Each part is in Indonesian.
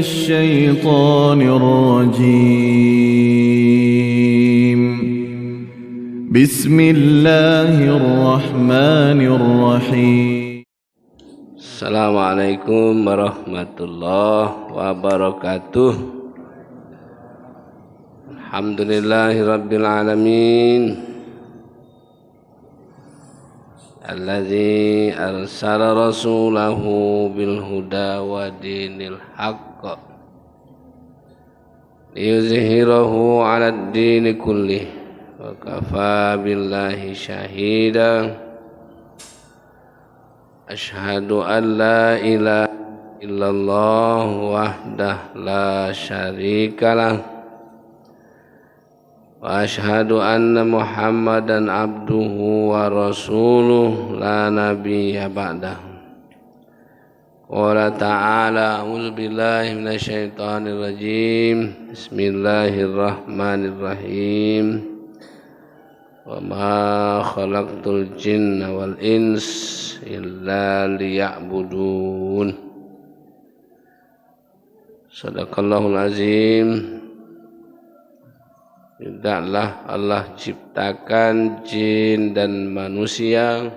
الشيطان الرجيم. بسم الله الرحمن الرحيم. Assalamualaikum warahmatullahi wabarakatuh. Alhamdulillahi rabbil alamin. Alladzi arsala rasulahu bil huda wa dinil haqq liyuzhirahu 'alad dini kullih wa kafa billahi shahida. Asyhadu an la ilaha illallah wahdah la syarikalah wa asyhadu anna Muhammadan abduhu wa rasuluh la nabiyya ba'dahu. Qala ta'ala a'udzu billahi minasyaitonir rajim. Bismillahirrahmanirrahim. Wa ma khalaqtul jinna wal ins illa liya'budun. Sadaqallahul azim. Tidaklah Allah ciptakan jin dan manusia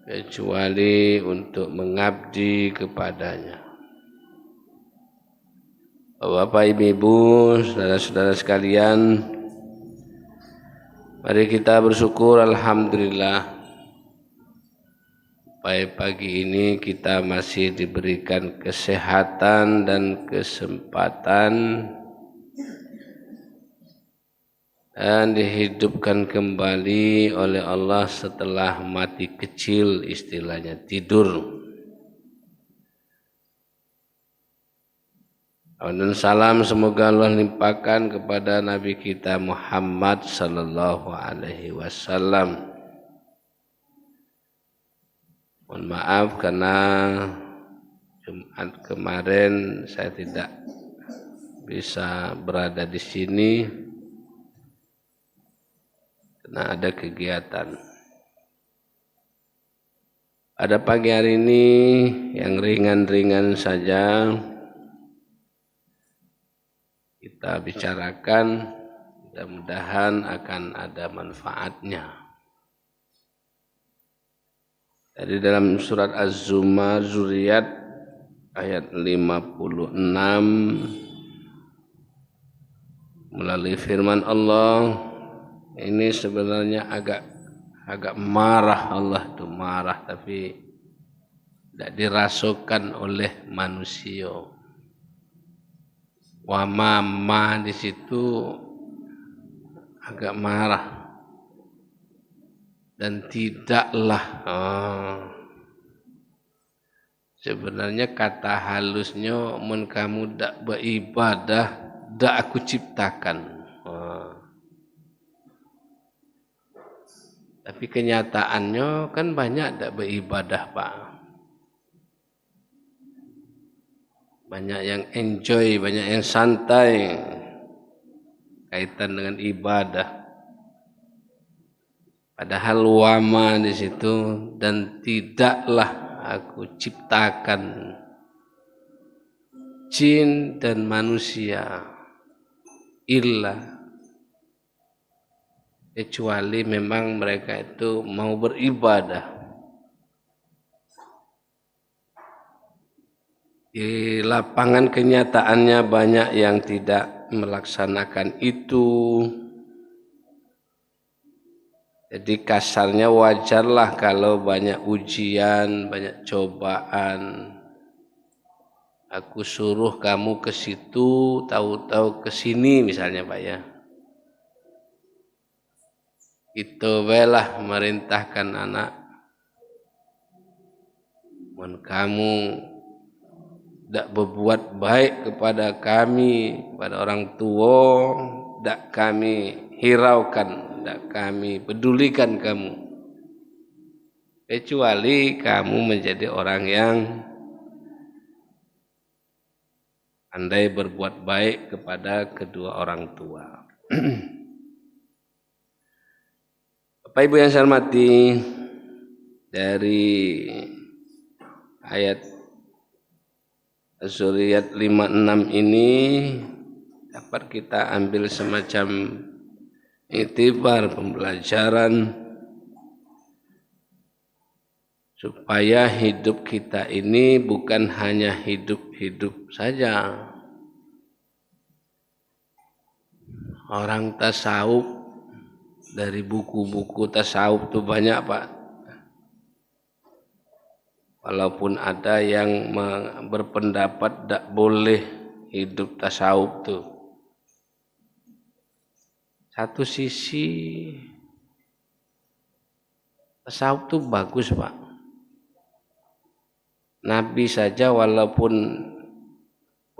kecuali untuk mengabdi kepadanya. Bapak, Ibu, saudara-saudara sekalian, mari kita bersyukur, alhamdulillah, pagi ini kita masih diberikan kesehatan dan kesempatan dan dihidupkan kembali oleh Allah setelah mati kecil, istilahnya tidur. Dan salam semoga Allah limpahkan kepada Nabi kita Muhammad sallallahu alaihi wasallam. Mohon maaf karena Jumat kemarin saya tidak bisa berada di sini karena ada kegiatan. Pada pagi hari ini yang ringan-ringan saja kita bicarakan, mudah-mudahan akan ada manfaatnya. Dari dalam surat Az-Zumar Zuriyat ayat 56 melalui firman Allah, ini sebenarnya agak marah. Allah itu marah tapi tidak dirasukan oleh manusia. Wa ma di situ agak marah dan tidaklah. Sebenarnya kata halusnya, mun kamu dak beribadah, dak aku ciptakan. Tapi kenyataannya kan banyak dak beribadah, Pak. Banyak yang enjoy, banyak yang santai kaitan dengan ibadah. Padahal wama di situ, dan tidaklah aku ciptakan jin dan manusia illa, kecuali memang mereka itu mau beribadah. Di lapangan kenyataannya banyak yang tidak melaksanakan itu. Jadi kasarnya wajarlah kalau banyak ujian, banyak cobaan. Aku suruh kamu ke situ, tahu-tahu ke sini misalnya, Pak ya. Itu belah merintahkan anak. Mun kamu tidak berbuat baik kepada kami, kepada orang tua, tidak kami hiraukan, tidak kami pedulikan kamu, kecuali kamu menjadi orang yang andai berbuat baik kepada kedua orang tua. Bapak Ibu yang saya hormati, dari ayat Az-Dzurriyyat 56 ini dapat kita ambil semacam iktibar pembelajaran supaya hidup kita ini bukan hanya hidup-hidup saja. Orang tasawuf dari buku-buku tasawuf itu banyak, Pak. Walaupun ada yang berpendapat tidak boleh hidup tasawuf tuh. Satu sisi tasawuf tuh bagus, Pak. Nabi saja walaupun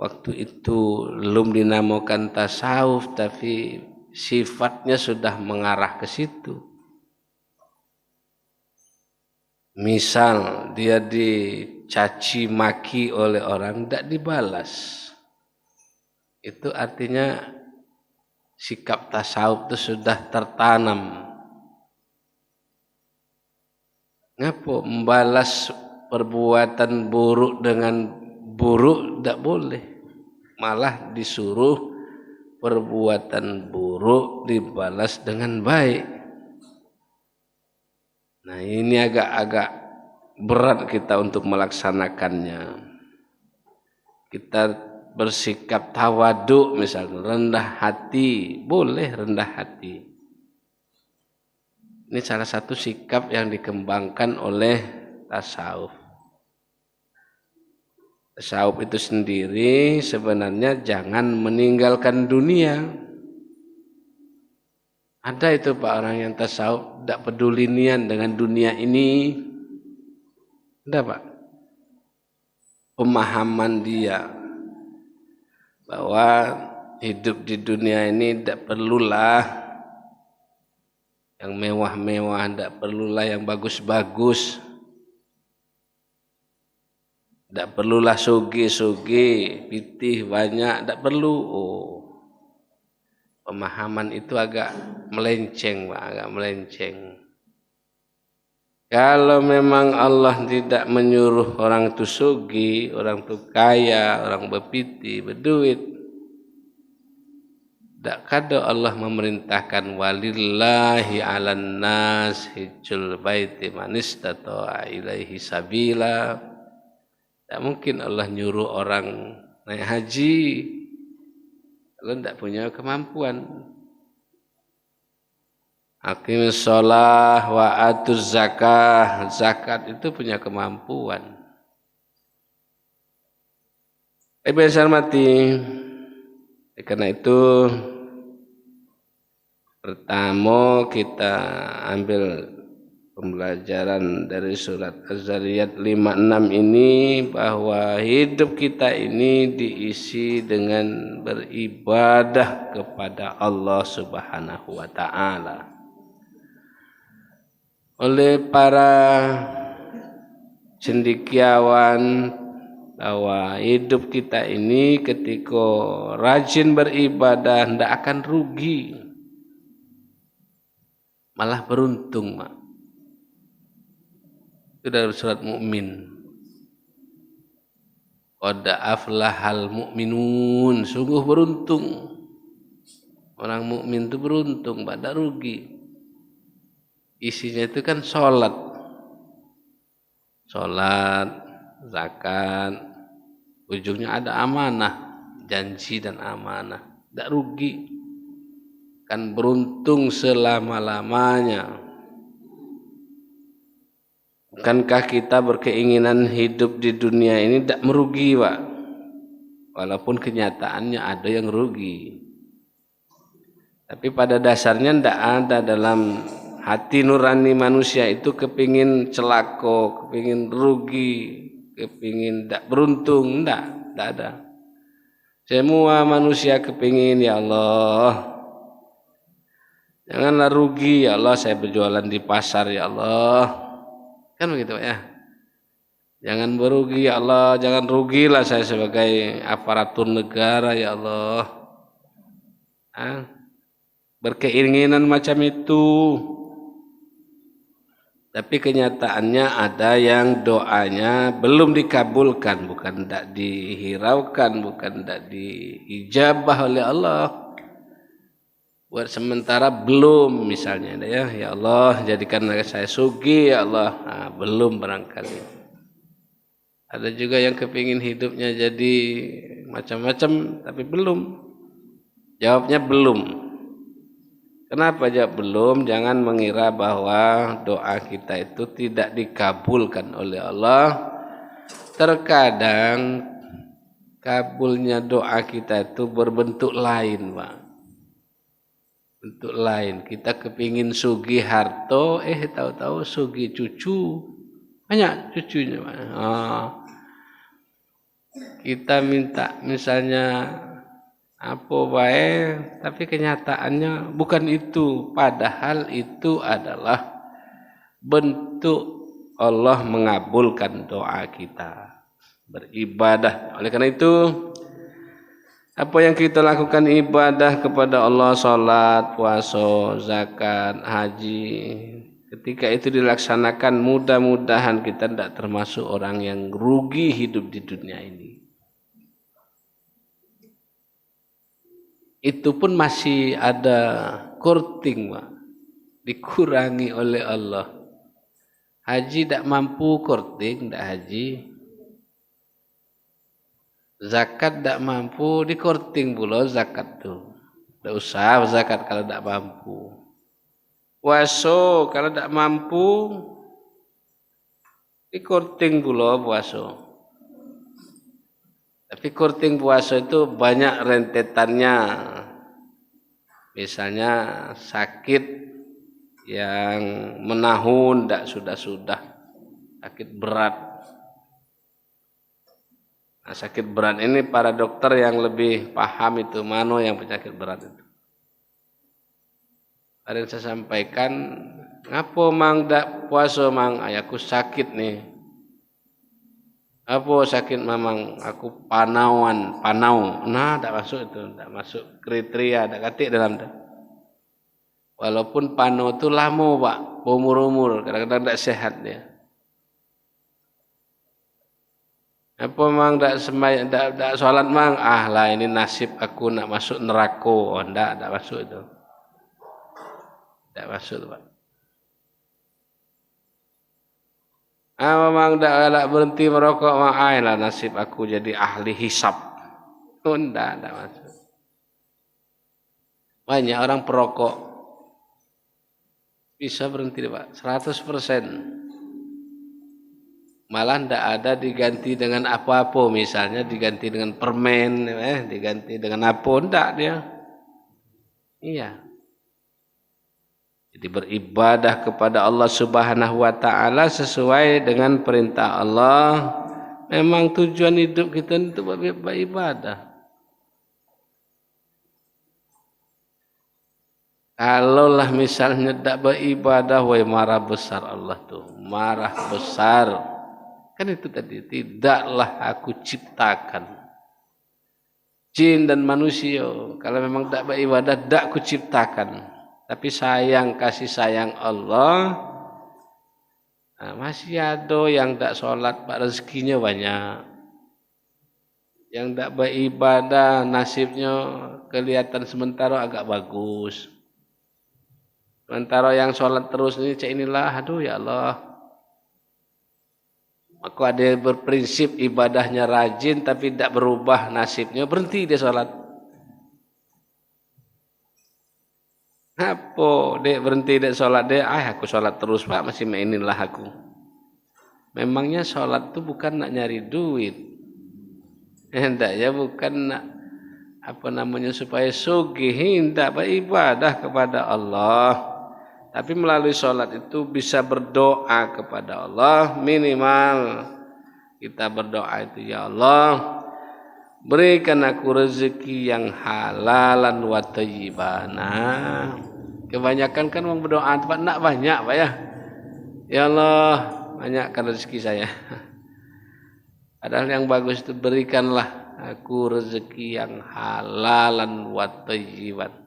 waktu itu belum dinamakan tasawuf, tapi sifatnya sudah mengarah ke situ. Misal dia dicaci maki oleh orang, tidak dibalas. Itu artinya sikap tasawuf itu sudah tertanam. Ngapa membalas perbuatan buruk dengan buruk tidak boleh. Malah disuruh perbuatan buruk dibalas dengan baik. Nah, ini agak berat kita untuk melaksanakannya. Kita bersikap tawaduk misalnya, rendah hati, boleh rendah hati. Ini salah satu sikap yang dikembangkan oleh tasawuf. Tasawuf itu sendiri sebenarnya jangan meninggalkan dunia. Ada itu Pak orang yang tasawuf tidak peduli nian dengan dunia ini. Ada Pak. Pemahaman dia bahwa hidup di dunia ini tidak perlulah yang mewah-mewah, tidak perlulah yang bagus-bagus, tidak perlulah sugi-sugi, pitih banyak, tidak perlu. Pemahaman itu agak melenceng, Pak, agak melenceng. Kalau memang Allah tidak menyuruh orang itu sugi, orang itu kaya, orang berpiti, berduit, tidak kado Allah memerintahkan walillahi 'alan nas hijjul baiti man istata'a ilaihi sabila. Tidak mungkin Allah nyuruh orang naik haji kalau tidak punya kemampuan. Aqimis shalah wa atuz zakah. Zakat itu punya kemampuan. Ibu yang saya hormati, karena itu pertama kita ambil pembelajaran dari surat Az-Dzarriyyat 56 ini bahwa hidup kita ini diisi dengan beribadah kepada Allah Subhanahu wa taala. Oleh para cendekiawan bahwa hidup kita ini ketika rajin beribadah tidak akan rugi, malah beruntung, Mak. Itu dalam surat Mukmin. Qad aflahal mu'minun, sungguh beruntung. Orang mukmin itu beruntung, tidak rugi. Isinya itu kan sholat, zakat, ujungnya ada amanah, janji dan amanah, tidak rugi. Kan beruntung selama-lamanya. Bukankah kita berkeinginan hidup di dunia ini tidak merugi, Pak? Walaupun kenyataannya ada yang rugi. Tapi pada dasarnya tidak ada dalam hati nurani manusia itu kepingin celaka, kepingin rugi, kepingin tidak beruntung, tidak ada. Semua manusia kepingin, ya Allah, janganlah rugi, ya Allah, saya berjualan di pasar, ya Allah. Kan begitu ya. Jangan berugi, ya Allah, jangan rugilah saya sebagai aparatur negara, ya Allah. Berkeinginan macam itu. Tapi kenyataannya ada yang doanya belum dikabulkan, bukan tidak dihiraukan, bukan tidak diijabah oleh Allah. Buat sementara belum, misalnya ya Allah jadikan saya sugih ya Allah, belum barangkali. Ada juga yang kepingin hidupnya jadi macam-macam tapi belum. Jawabnya belum. Kenapa jawab belum? Jangan mengira bahwa doa kita itu tidak dikabulkan oleh Allah. Terkadang kabulnya doa kita itu berbentuk lain, Pak. Bentuk lain. Kita kepingin sugih harto, tahu-tahu sugih cucu. Banyak cucunya, Pak. Kita minta misalnya apa baik, tapi kenyataannya bukan itu, padahal itu adalah bentuk Allah mengabulkan doa kita beribadah. Oleh karena itu, apa yang kita lakukan ibadah kepada Allah, salat, puasa, zakat, haji, ketika itu dilaksanakan, mudah-mudahan kita tidak termasuk orang yang rugi hidup di dunia ini. Itu pun masih ada korting, Pak. Dikurangi oleh Allah. Haji tidak mampu korting, tidak haji. Zakat tidak mampu, dikorting pula zakat tu. Tidak usah zakat kalau tidak mampu. Puasa kalau tidak mampu, dikorting pula puasa. Tapi korting puasa itu banyak rentetannya. Misalnya sakit yang menahun, tidak sudah-sudah, sakit berat. Nah, sakit berat ini para dokter yang lebih paham itu mana yang penyakit berat itu. Ada yang saya sampaikan, ngapa mang tidak puasa mang? Ayahku sakit nih. Apa sakit memang aku panau. Nah, tak masuk itu, tak masuk kriteria, tak katik dalam tu. Walaupun panau tu lama, Pak, umur-umur, kadang-kadang tak sehat dia. Apa memang tak sembahyang, tak solat mang? Lah ini nasib aku nak masuk neraka. Oh, tak masuk itu. Tak masuk, Pak. Memang tak berhenti merokok, lah nasib aku jadi ahli hisab. Tak masuk. Banyak orang perokok bisa berhenti, Pak, 100%. Malah tidak ada diganti dengan apa-apa, misalnya diganti dengan permen, diganti dengan apa, tidak dia. Iya. Jadi beribadah kepada Allah Subhanahu wa taala sesuai dengan perintah Allah. Memang tujuan hidup kita untuk beribadah. Kalaulah misalnya tidak beribadah, marah besar Allah tuh, marah besar. Kan itu tadi, tidaklah aku ciptakan jin dan manusia. Kalau memang tidak beribadah, tidak aku ciptakan. Tapi kasih sayang Allah, masih ada yang tidak sholat, Pak, rezekinya banyak. Yang tidak beribadah, nasibnya kelihatan sementara agak bagus. Sementara yang sholat terus ini, inilah, aduh ya Allah. Aku ada yang berprinsip ibadahnya rajin, tapi tidak berubah nasibnya, berhenti dia sholat. Apa dek berhenti dek sholat dek? Aku sholat terus, Pak, masih mainilah aku. Memangnya sholat itu bukan nak nyari duit, hendak ya bukan nak supaya sugih, hendak beribadah kepada Allah. Tapi melalui sholat itu bisa berdoa kepada Allah. Minimal kita berdoa itu, ya Allah, berikan aku rezeki yang halalan wa thayyiban. Kebanyakan kan orang berdoa tempat nak banyak, Pak ya. Ya Allah, banyakkan rezeki saya. Padahal yang bagus itu berikanlah aku rezeki yang halalan wa thayyiban.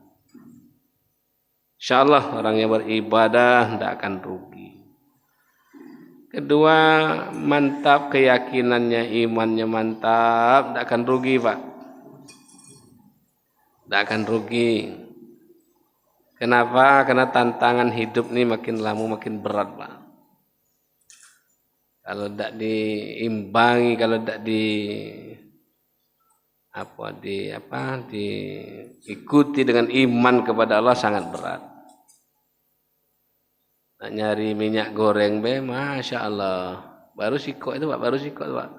Insyaallah orang yang beribadah tidak akan rugi. Kedua, mantap keyakinannya, imannya mantap, tidak akan rugi Pak. Tidak akan rugi. Kenapa? Karena tantangan hidup ini makin lama makin berat Pak. Kalau tidak diimbangi, kalau tidak diikuti dengan iman kepada Allah sangat berat. Nak nyari minyak goreng be, masya Allah. Baru sikok itu Pak, baru sikok itu Pak.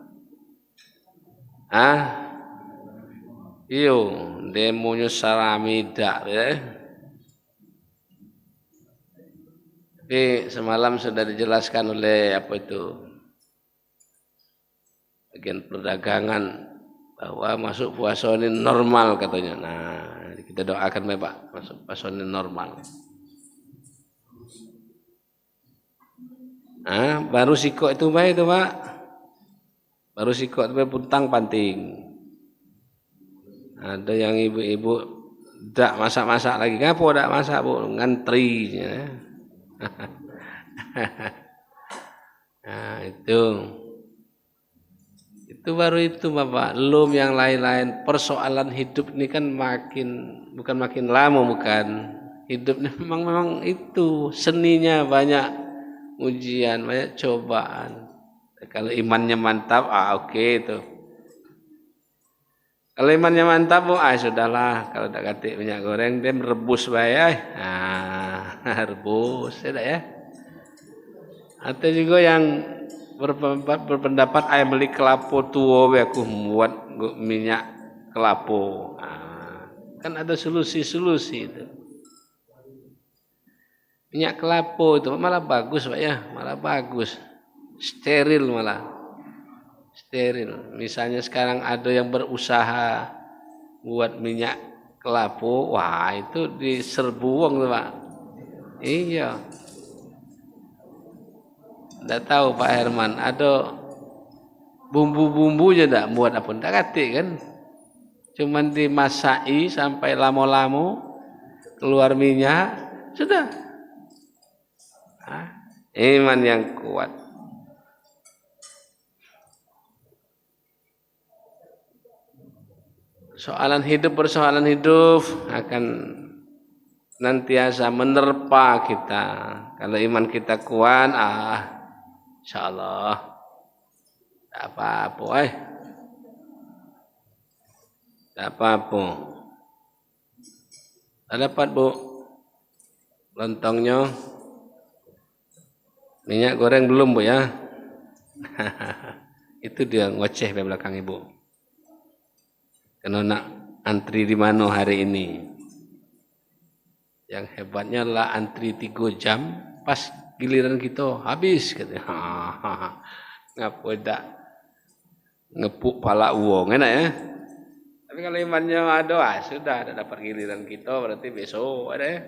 Iyo, demonya Saramida ya. Tapi semalam sudah dijelaskan oleh bagian perdagangan bahwa masuk puasa ini normal katanya. Nah, kita doakan Pak, masuk puasa ini normal. Baru sikok itu Pak, baru sikok itu puntang panting. Ada yang ibu-ibu tidak masak-masak lagi. Ngapa tidak masak Bu? Ngantri. Nah, itu baru itu Bapak. Belum yang lain-lain. Persoalan hidup ini kan bukan makin lama, bukan. Hidup ini memang itu seninya, banyak ujian, banyak cobaan. Kalau imannya mantap, oke itu. Kalau imannya mantap, sudahlah. Kalau tak katik minyak goreng, dia merebus bayar. Rebus, ya. Atau juga yang berpendapat ayah beli kelapa tua, aku buat minyak kelapa. Kan ada solusi-solusi itu. Minyak kelapa itu malah bagus Pak ya, malah bagus. Steril malah. Steril. Misalnya sekarang ada yang berusaha buat minyak kelapa, itu diserbu wong tuh Pak. Iya. Tidak tahu Pak Herman, ada bumbu-bumbunya tidak buat apa? Tidak katik kan? Cuman dimasai sampai lama-lama keluar minyak, sudah. Iman yang kuat. Persoalan hidup akan nantiasa menerpa kita. Kalau iman kita kuat, insyaallah tak apa-apa. Tak apa-apa. Dapat Bu lontongnya. Minyak goreng belum Bu ya? Itu dia ngoceh di belakang Ibu. Karena nak antri di mana hari ini? Yang hebatnya lah antri 3 jam, pas giliran kita habis katanya. Ngapa tak ngepuk pala uang, enak ya? Tapi kalau imannya ada, sudah ada dapat giliran kita, berarti besok ada ya.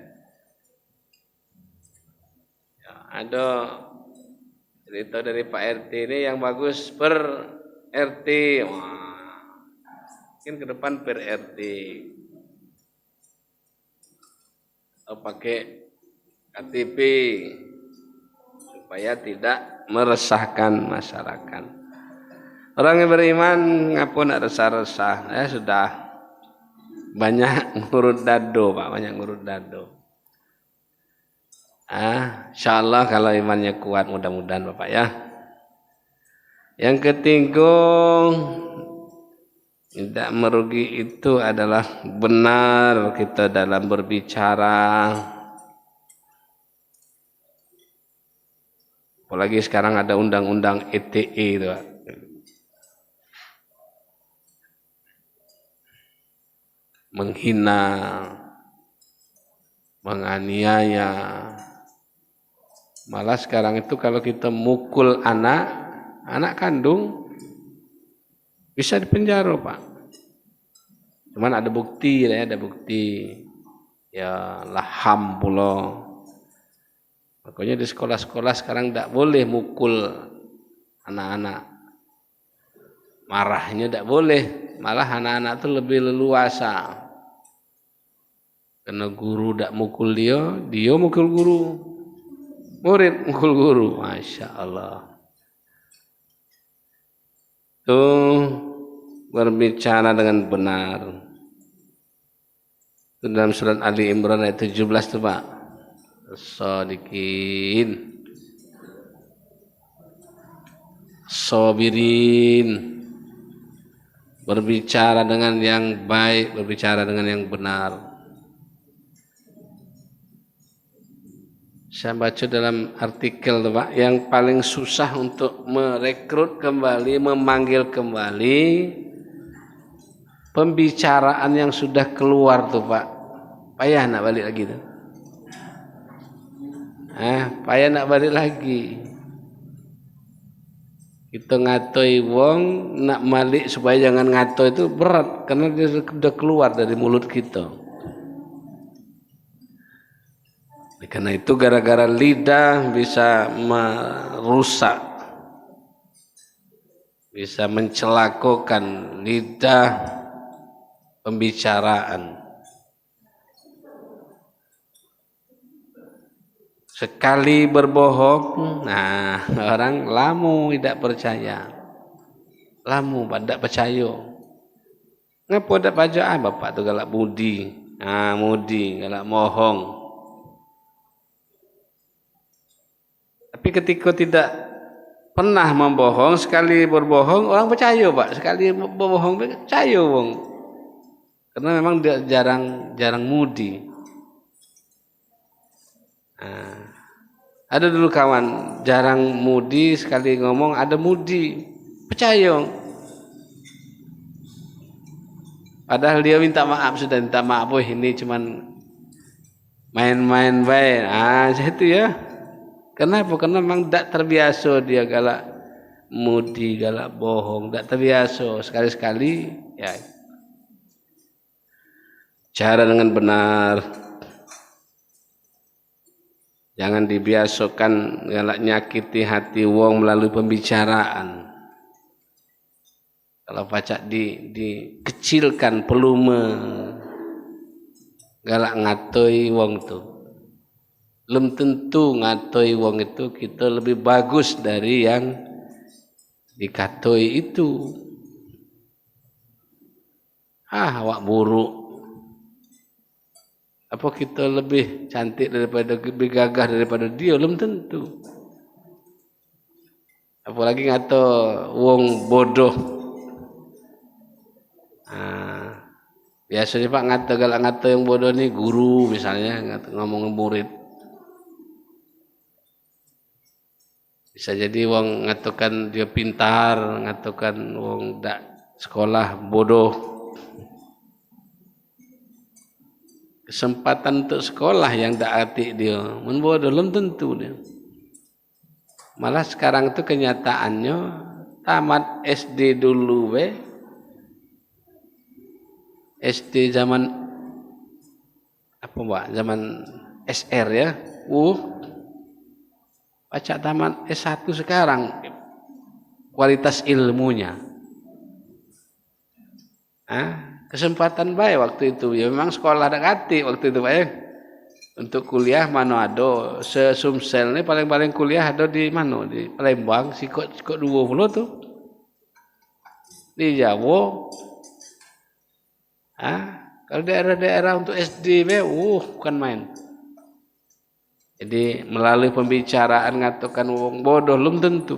Ada cerita dari Pak RT ini yang bagus per RT. Mungkin ke depan per RT. Atau pakai KTP supaya tidak meresahkan masyarakat. Orang yang beriman ngapun nak resah-resah. Sudah banyak ngurut dado Pak, banyak ngurut dado. Insyaallah kalau imannya kuat, mudah-mudahan Bapak ya. Yang ketiga, tidak merugi itu adalah benar kita dalam berbicara. Apalagi sekarang ada undang-undang ITE itu Pak. Menghina, menganiaya. Malah sekarang itu kalau kita mukul anak kandung, bisa dipenjara Pak. Cuman ada bukti, ya laham pula. Makanya di sekolah-sekolah sekarang tidak boleh mukul anak-anak. Marahnya tidak boleh, malah anak-anak itu lebih leluasa. Karena guru tidak mukul dia mukul guru. Murid mukul guru, masya Allah. itu berbicara dengan benar. Itu dalam surat Ali Imran ayat 17 tuh Pak. Shodiqin, sabirin, berbicara dengan yang baik, berbicara dengan yang benar. Saya baca dalam artikel Pak, yang paling susah untuk merekrut kembali, memanggil kembali pembicaraan yang sudah keluar tuh Pak. Payah nak balik lagi tuh. Payah nak balik lagi. Kita ngatoi wong nak balik supaya jangan ngatoi itu berat karena dia sudah keluar dari mulut kita. Karena itu gara-gara lidah bisa merusak, bisa mencelakokan lidah pembicaraan. Sekali berbohong, nah orang lamu tidak percaya, lamu tidak percaya. Ngapa tidak percaya? Bapak tu galak mudi, mudi galak mohong. Tapi ketika tidak pernah membohong, sekali berbohong orang percaya Pak, sekali berbohong percaya wong. Karena memang dia jarang mudi. Ada dulu kawan jarang mudi, sekali ngomong ada mudi, percaya. Padahal dia minta maaf, sudah minta maaf, ini cuman main-main baik. Itu ya. Kenapa? Karena memang tidak terbiasa dia galak mudi, galak bohong, tidak terbiasa. Sekali-sekali ya cara dengan benar. Jangan dibiasakan galak nyakiti hati wong melalui pembicaraan. Kalau pacak dikecilkan volume galak ngatoi wong tuh. Belum tentu ngatoi wong itu kita lebih bagus dari yang dikatoi itu. Awak buruk. Apa kita lebih cantik daripada, lebih gagah daripada dia? Belum tentu. Apalagi ngato wong bodoh. Biasanya Pak galak ngato yang bodoh nih guru misalnya ngomong murid. Bisa jadi wong ngatukan dia pintar, ngatukan wong dak sekolah bodoh. Kesempatan untuk sekolah yang dak atik dia, mun bodoh belum tentu dia. Malah sekarang itu kenyataannya tamat SD dulu SD zaman apa Pak? Zaman SR ya. Baca tamat S1 sekarang kualitas ilmunya. Kesempatan baik waktu itu. Ya memang sekolah dekati waktu itu Pak ya. Untuk kuliah mana ada se-Sumsel ini paling-paling kuliah ada di mana? Di Palembang, sikot 20 tuh. Di Jawa. Kalau daerah-daerah untuk SD bukan main. Jadi melalui pembicaraan ngatakan wong bodoh belum tentu.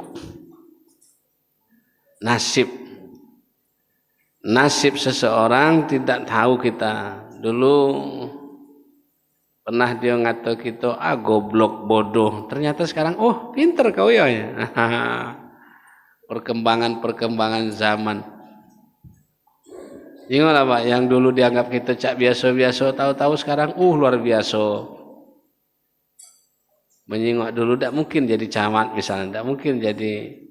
Nasib seseorang tidak tahu kita. Dulu pernah dia ngata kita goblok bodoh. Ternyata sekarang pinter kau ya. Perkembangan zaman. Ingatlah Pak, yang dulu dianggap kita cak biasa-biasa, tahu-tahu sekarang luar biasa. Menyingok dulu tidak mungkin jadi camat misalnya, tidak mungkin jadi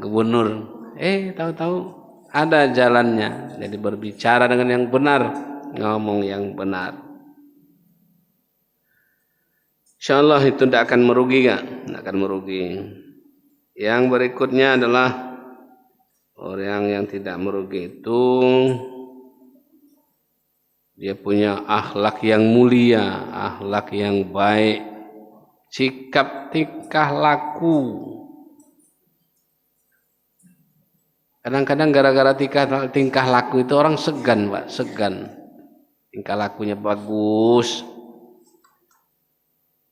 gubernur. Tahu-tahu ada jalannya. Jadi berbicara dengan yang benar, ngomong yang benar. Insyaallah itu tidak akan merugi tidak akan merugi. Yang berikutnya adalah orang yang tidak merugi itu dia punya akhlak yang mulia, akhlak yang baik. Sikap tingkah laku Kadang-kadang gara-gara tingkah laku itu orang segan, Pak, segan. Tingkah lakunya bagus.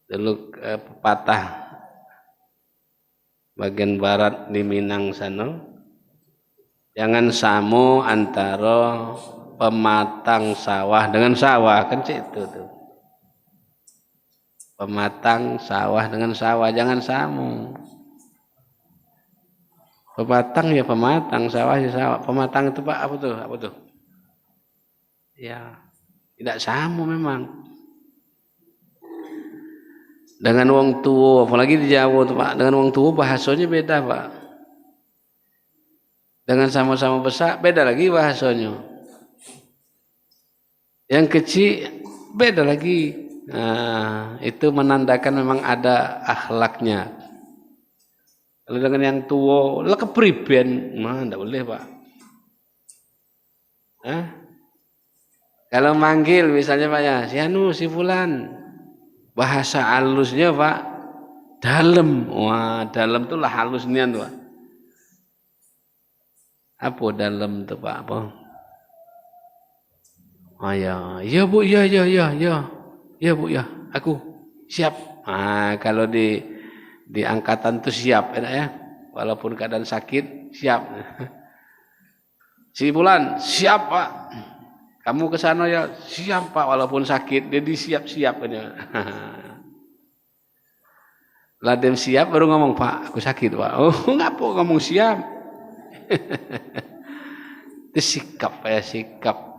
Dulu pepatah bagian barat di Minang sana, jangan samo antara pematang sawah dengan sawah, kan itu tuh. Pematang sawah dengan sawah jangan samo. Pematang ya pematang, sawah ya sawah. Pematang itu Pak apa tuh? Apa tuh? Ya, tidak sama memang. Dengan wong tua, apalagi di Jawa tuh Pak, dengan wong tua bahasanya beda Pak. Dengan sama-sama besar beda lagi bahasanya. Yang kecil beda lagi. Nah, itu menandakan memang ada akhlaknya. Kalau dengan yang tua, lah kepriben, mah enggak boleh Pak. Kalau manggil misalnya Pak ya, si anu, si fulan, bahasa halusnya Pak, dalam. Wah, dalam tuh lah halusnya tuh Pak. Apa dalam tuh Pak? Apa? Oh ya Bu, ya Bu ya, aku siap. Kalau di angkatan tuh siap, enak ya. Walaupun keadaan sakit, siap. Si bulan, siap Pak. Kamu ke sana ya, siap Pak. Walaupun sakit, jadi siap-siap. Ladem siap, baru ngomong Pak, aku sakit Pak. Oh, ngapa ngomong siap? Itu sikap ya, sikap.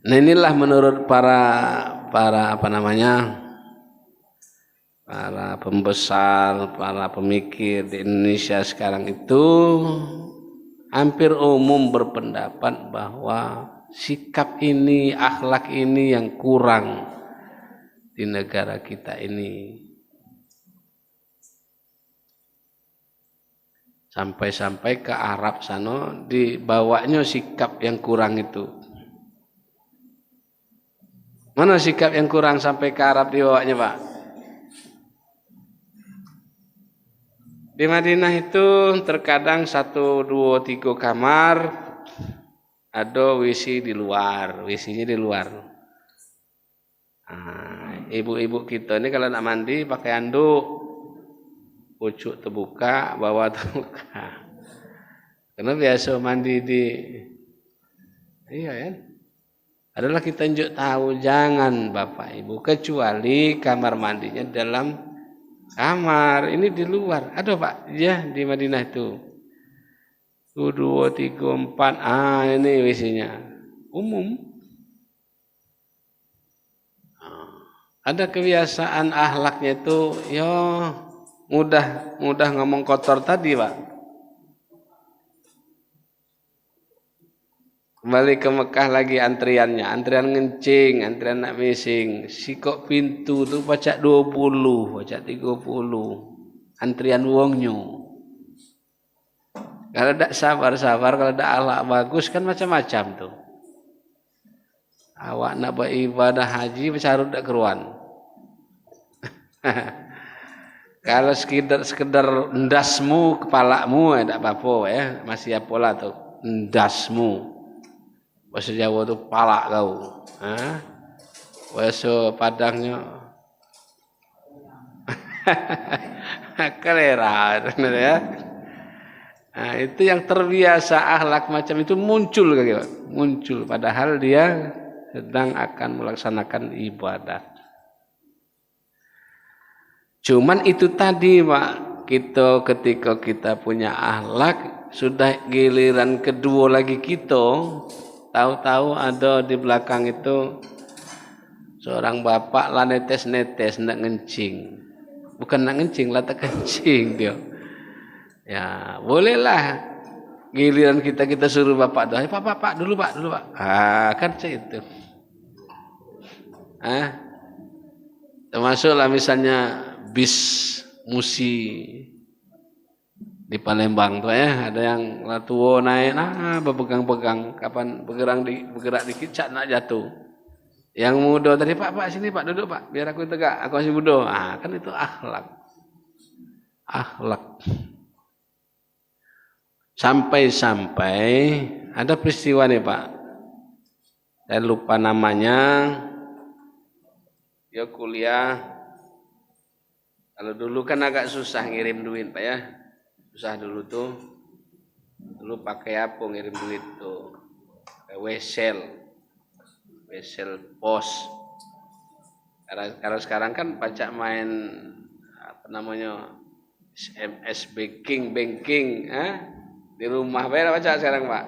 Nah inilah menurut para apa namanya, para pembesar, para pemikir di Indonesia sekarang itu hampir umum berpendapat bahwa sikap ini, akhlak ini yang kurang di negara kita ini. Sampai-sampai ke Arab sana dibawanya sikap yang kurang itu. Mana sikap yang kurang sampai ke Arab dibawanya Pak? Di Madinah itu terkadang 1, 2, 3 kamar, ada WC di luar, WC-nya di luar. Ibu-ibu kita ini kalau nak mandi pakai handuk, pucuk terbuka, bawah terbuka. Karena biasa mandi di, iya kan? Adalah kita tunjuk tahu jangan Bapak Ibu, kecuali kamar mandinya dalam kamar, ini di luar. Ada Pak, ya di Madinah itu. 1, 2, 3, 4, ini WC-nya. Umum. Ada kebiasaan akhlaknya itu, ya mudah ngomong kotor tadi Pak. Kembali ke Mekah lagi antrian ngencing, antrian nak bising. Sikok pintu tu pacak 20, pacak 30. Antrian wongnya. Kalau tak sabar-sabar, kalau tak akhlak bagus kan macam-macam tuh. Awak nak beribadah haji bercarut tak keruan. Kalau sekedar ndasmu kepalamu tak apa-apa ya, masih apalah tuh ndasmu. Bahasa Jawa tu palak kau. Bahasa Padangnya kelera ya. Nah, itu yang terbiasa akhlak macam itu muncul padahal dia sedang akan melaksanakan ibadah. Cuman itu tadi Pak, kita ketika kita punya akhlak, sudah giliran kedua lagi kita, tahu-tahu ada di belakang itu seorang bapak lah netes nak ngencing. Bukan nak ngencing, lah tak kencing dia. Ya, bolehlah giliran kita suruh bapak doa, Pak dulu Pak. Kan itu. Termasuklah misalnya bis musi di Palembang tuh ya, ada yang tua naik, berpegang-pegang, kapan bergerak dikit, cak nak jatuh. Yang muda tadi, Pak sini Pak, duduk Pak, biar aku tegak, aku masih muda. Kan itu akhlak. Sampai-sampai ada peristiwa nih Pak, saya lupa namanya. Dia kuliah, kalau dulu kan agak susah ngirim duit Pak ya, susah dulu tuh. Dulu pakai apa ngirim duit tuh? Pakai wesel pos. Karena sekarang kan pacak main apa namanya SMS banking, di rumah bayar pacak sekarang Pak.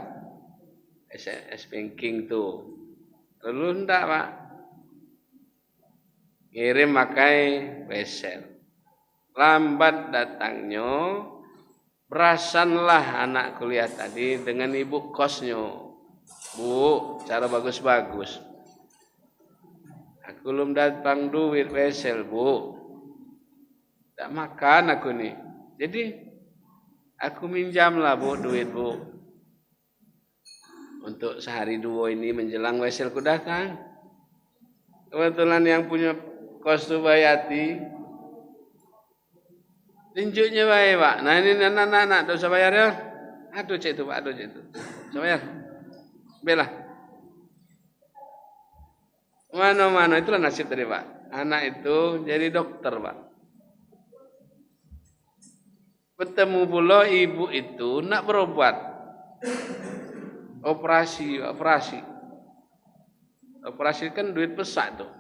SMS banking tuh. Dulu enggak Pak, ngirim pakai wesel. Lambat datangnya, berasanlah anak kuliah tadi dengan ibu kosnya. Bu, cara bagus-bagus. Aku belum datang duit wesel Bu. Tak makan aku nih. Jadi aku minjamlah Bu duit Bu. Untuk sehari dua ini menjelang weselku datang. Kebetulan yang punya kos tu Bayati. Tunjuknya baik Pak. Nah ini anak-anak tak usah bayar ya. Aduh cik itu Pak, aduh cik itu. Usah bayar. Belah. Mana-mana itulah nasib tadi Pak. Anak itu jadi dokter Pak. Bertemu pula ibu itu nak berobat. Operasi kan duit besar tuh.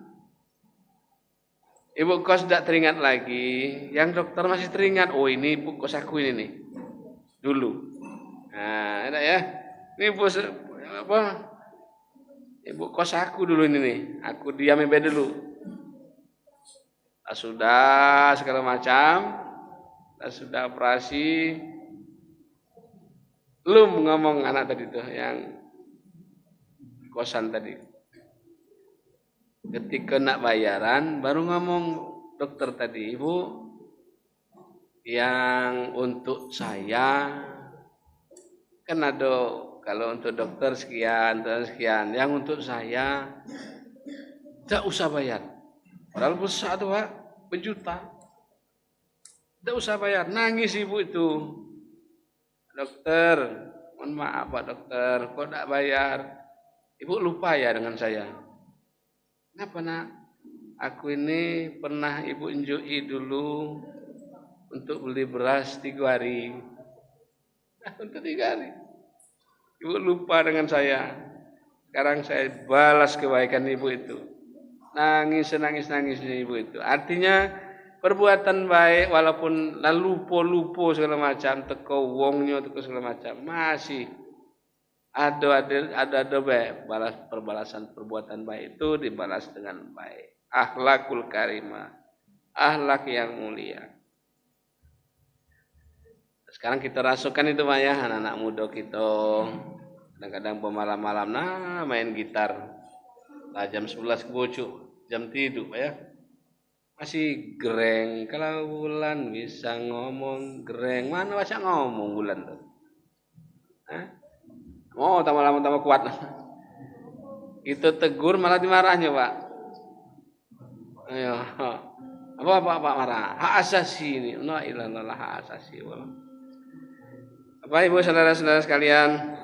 Ibu kos tidak teringat lagi, yang dokter masih teringat. Oh ini ibu kos aku ini nih, dulu. Nah, enak ya. Ini ibu kos aku dulu ini nih. Aku diam bed dulu. Sudah segala macam, sudah operasi. Belum ngomong anak tadi tuh yang kosan tadi. Ketika nak bayaran baru ngomong dokter tadi, Ibu, yang untuk saya kan ada, kalau untuk dokter sekian, yang untuk saya tidak usah bayar. Padahal besar tuh Pak, berjuta. Tidak usah bayar, nangis ibu itu. Dokter, mohon maaf Pak dokter, kok tidak bayar? Ibu lupa ya dengan saya. Kenapa nak? Aku ini pernah ibu enjoi dulu untuk beli beras 3 hari. Untuk 3 hari. Ibu lupa dengan saya. Sekarang saya balas kebaikan ibu itu. Nangis ibu itu. Artinya perbuatan baik walaupun lupo segala macam, teko wongnya, teko segala macam, masih ada baik, perbalasan perbuatan baik itu dibalas dengan baik. Akhlakul karimah, akhlak yang mulia. Sekarang kita rasukan itu Pak ya, anak-anak muda kita. Kadang-kadang pemalam-malam main gitar. Lah jam 11 kebocok, jam tidur Pak ya. Masih gereng, kalau bulan bisa ngomong gereng, mana bisa ngomong bulan tuh? Oh, tambah lama tambah kuat. Itu tegur malah dimarahnya Pak. Ayo, apa marah? Hak asasi ini, la ilaha illallah, hak asasi. Bapak Ibu saudara-saudara sekalian,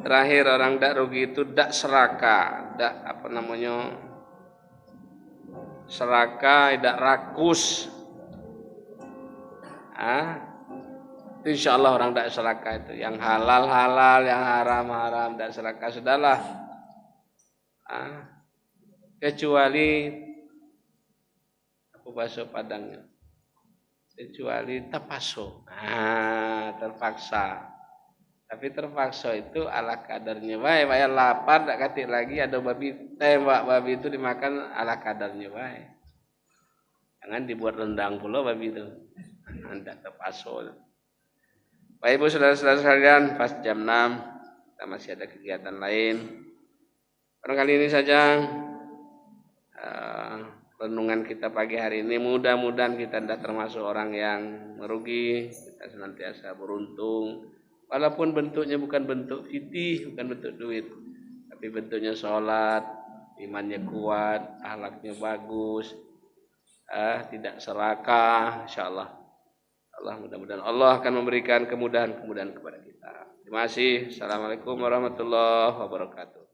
terakhir orang dak rugi itu dak serakah, dak serakah, dak rakus. Insya Allah orang tidak serakah itu, yang halal, yang haram, tidak serakah, sudahlah. Kecuali apa bahasa Padangnya? Kecuali terpaksa. Terpaksa. Tapi terpaksa itu ala kadarnya baik. Bayar lapar, tak katik lagi, ada babi tembak, babi itu dimakan ala kadarnya baik. Jangan dibuat rendang pula babi itu. Anda terpaksa. Baik Ibu saudara-saudara sekalian, pas jam 6 kita masih ada kegiatan lain. Barangkali ini saja renungan kita pagi hari ini. Mudah-mudahan kita tidak termasuk orang yang merugi. Kita senantiasa beruntung. Walaupun bentuknya bukan bentuk fitih, bukan bentuk duit, tapi bentuknya sholat, imannya kuat, akhlaknya bagus, tidak serakah, insyaallah Allah, mudah-mudahan Allah akan memberikan kemudahan-kemudahan kepada kita. Terima kasih. Assalamualaikum warahmatullahi wabarakatuh.